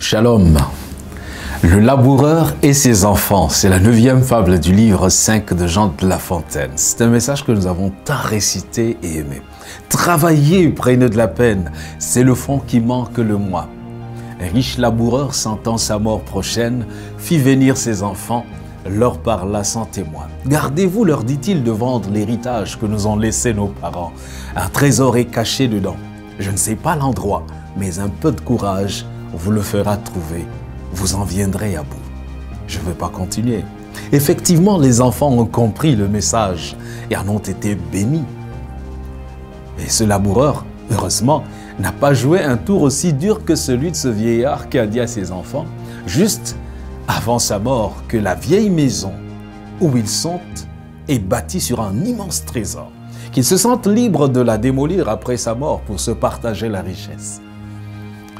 Shalom. Le laboureur et ses enfants, c'est la 9e fable du livre 5 de Jean de La Fontaine. C'est un message que nous avons tant récité et aimé. Travailler prégne de la peine, c'est le fond qui manque le moi. Un riche laboureur, sentant sa mort prochaine, fit venir ses enfants, leur parla sans témoin. Gardez-vous, leur dit-il, de vendre l'héritage que nous ont laissé nos parents. Un trésor est caché dedans. Je ne sais pas l'endroit, mais un peu de courage vous le fera trouver. Vous en viendrez à bout. Je ne veux pas continuer. Effectivement, les enfants ont compris le message et en ont été bénis. Et ce laboureur, heureusement, n'a pas joué un tour aussi dur que celui de ce vieillard qui a dit à ses enfants, juste avant sa mort, que la vieille maison où ils sont est bâtie sur un immense trésor, qu'ils se sentent libres de la démolir après sa mort pour se partager la richesse.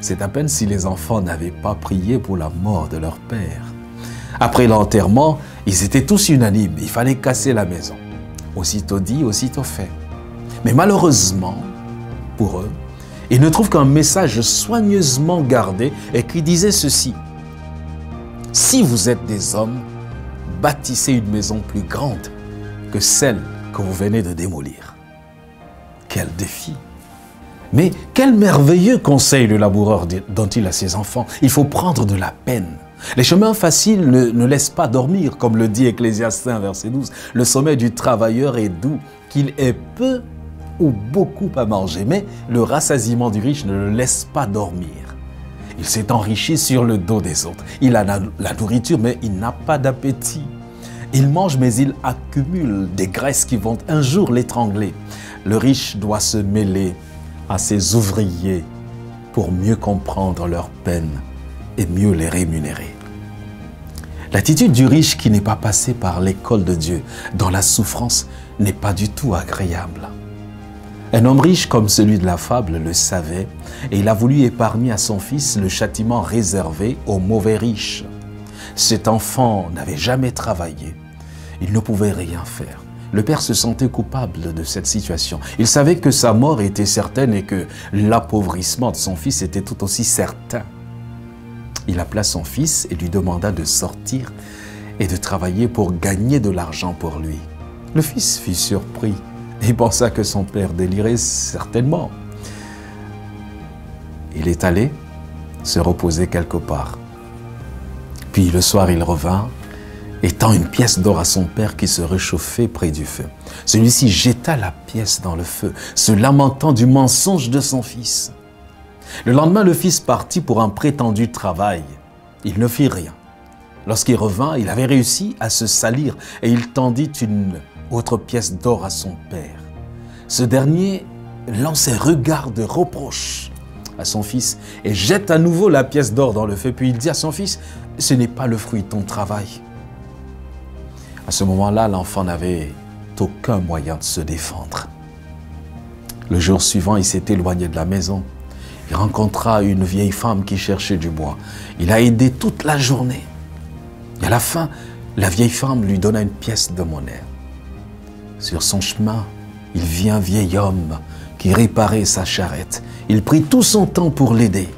C'est à peine si les enfants n'avaient pas prié pour la mort de leur père. Après l'enterrement, ils étaient tous unanimes, il fallait casser la maison. Aussitôt dit, aussitôt fait. Mais malheureusement, pour eux, ils ne trouvent qu'un message soigneusement gardé et qui disait ceci. Si vous êtes des hommes, bâtissez une maison plus grande que celle que vous venez de démolir. Quel défi! Mais quel merveilleux conseil le laboureur donne-t-il à ses enfants? Il faut prendre de la peine. Les chemins faciles ne laissent pas dormir, comme le dit Ecclésiaste 1, verset 12. Le sommeil du travailleur est doux, qu'il ait peu ou beaucoup à manger. Mais le rassasiement du riche ne le laisse pas dormir. Il s'est enrichi sur le dos des autres. Il a la nourriture, mais il n'a pas d'appétit. Il mange, mais il accumule des graisses qui vont un jour l'étrangler. Le riche doit se mêler à ses ouvriers pour mieux comprendre leurs peines et mieux les rémunérer. L'attitude du riche qui n'est pas passé par l'école de Dieu dans la souffrance n'est pas du tout agréable. Un homme riche comme celui de la fable le savait et il a voulu épargner à son fils le châtiment réservé aux mauvais riches. Cet enfant n'avait jamais travaillé, il ne pouvait rien faire. Le père se sentait coupable de cette situation. Il savait que sa mort était certaine et que l'appauvrissement de son fils était tout aussi certain. Il appela son fils et lui demanda de sortir et de travailler pour gagner de l'argent pour lui. Le fils fut surpris et pensa que son père délirait certainement. Il est allé se reposer quelque part. Puis le soir, il revint et tend une pièce d'or à son père qui se réchauffait près du feu. Celui-ci jeta la pièce dans le feu, se lamentant du mensonge de son fils. Le lendemain, le fils partit pour un prétendu travail. Il ne fit rien. Lorsqu'il revint, il avait réussi à se salir et il tendit une autre pièce d'or à son père. Ce dernier lance un regard de reproche à son fils et jette à nouveau la pièce d'or dans le feu. Puis il dit à son fils, « Ce n'est pas le fruit de ton travail. » À ce moment-là, l'enfant n'avait aucun moyen de se défendre. Le jour suivant, il s'est éloigné de la maison. Il rencontra une vieille femme qui cherchait du bois. Il a aidé toute la journée. Et à la fin, la vieille femme lui donna une pièce de monnaie. Sur son chemin, il vit un vieil homme qui réparait sa charrette. Il prit tout son temps pour l'aider.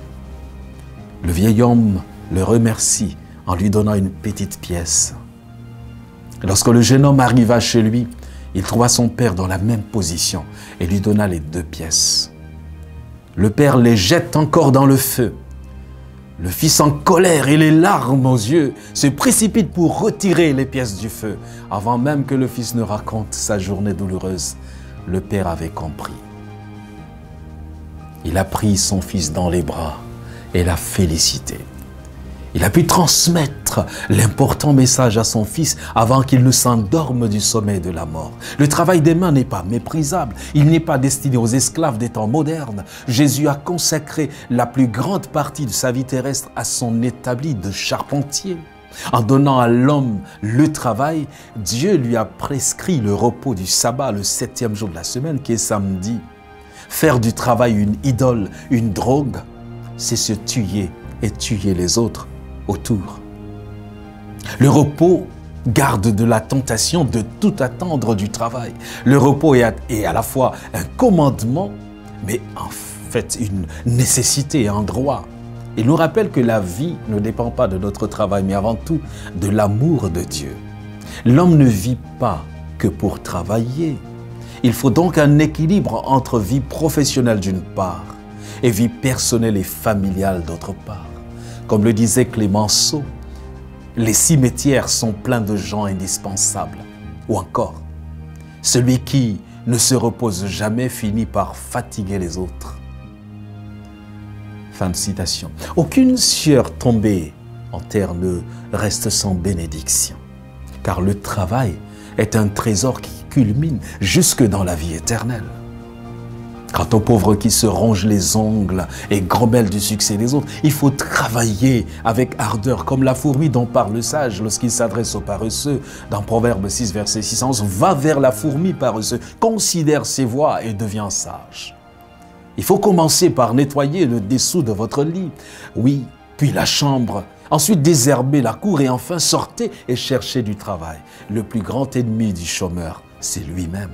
Le vieil homme le remercie en lui donnant une petite pièce. Lorsque le jeune homme arriva chez lui, il trouva son père dans la même position et lui donna les 2 pièces. Le père les jette encore dans le feu. Le fils en colère et les larmes aux yeux se précipite pour retirer les pièces du feu. Avant même que le fils ne raconte sa journée douloureuse, le père avait compris. Il a pris son fils dans les bras et l'a félicité. Il a pu transmettre l'important message à son fils avant qu'il ne s'endorme du sommeil de la mort. Le travail des mains n'est pas méprisable. Il n'est pas destiné aux esclaves des temps modernes. Jésus a consacré la plus grande partie de sa vie terrestre à son établi de charpentier. En donnant à l'homme le travail, Dieu lui a prescrit le repos du sabbat, le 7e jour de la semaine, qui est samedi. Faire du travail une idole, une drogue, c'est se tuer et tuer les autres autour. Le repos garde de la tentation de tout attendre du travail. Le repos est à la fois un commandement, mais en fait une nécessité, un droit. Il nous rappelle que la vie ne dépend pas de notre travail, mais avant tout de l'amour de Dieu. L'homme ne vit pas que pour travailler. Il faut donc un équilibre entre vie professionnelle d'une part et vie personnelle et familiale d'autre part. Comme le disait Clémenceau, les cimetières sont pleins de gens indispensables. Ou encore, celui qui ne se repose jamais finit par fatiguer les autres. Fin de citation. Aucune sueur tombée en terre ne reste sans bénédiction, car le travail est un trésor qui culmine jusque dans la vie éternelle. Quant aux pauvres qui se rongent les ongles et grommelent du succès des autres, il faut travailler avec ardeur, comme la fourmi dont parle le sage lorsqu'il s'adresse aux paresseux. Dans Proverbe 6, verset 611, « Va vers la fourmi paresseux, considère ses voies et deviens sage. » Il faut commencer par nettoyer le dessous de votre lit, oui, puis la chambre, ensuite désherber la cour et enfin sortez et cherchez du travail. Le plus grand ennemi du chômeur, c'est lui-même.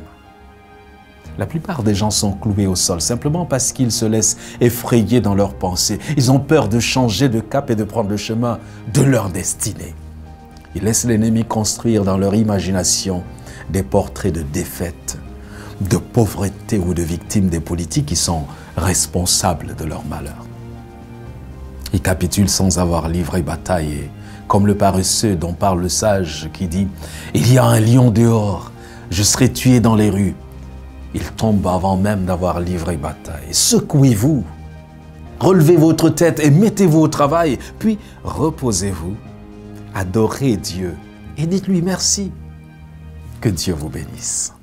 La plupart des gens sont cloués au sol simplement parce qu'ils se laissent effrayer dans leurs pensées. Ils ont peur de changer de cap et de prendre le chemin de leur destinée. Ils laissent l'ennemi construire dans leur imagination des portraits de défaite, de pauvreté ou de victimes des politiques qui sont responsables de leur malheur. Ils capitulent sans avoir livré bataille et, comme le paresseux dont parle le sage qui dit « Il y a un lion dehors, je serai tué dans les rues », il tombe avant même d'avoir livré bataille. Secouez-vous, relevez votre tête et mettez-vous au travail, puis reposez-vous, adorez Dieu et dites-lui merci. Que Dieu vous bénisse.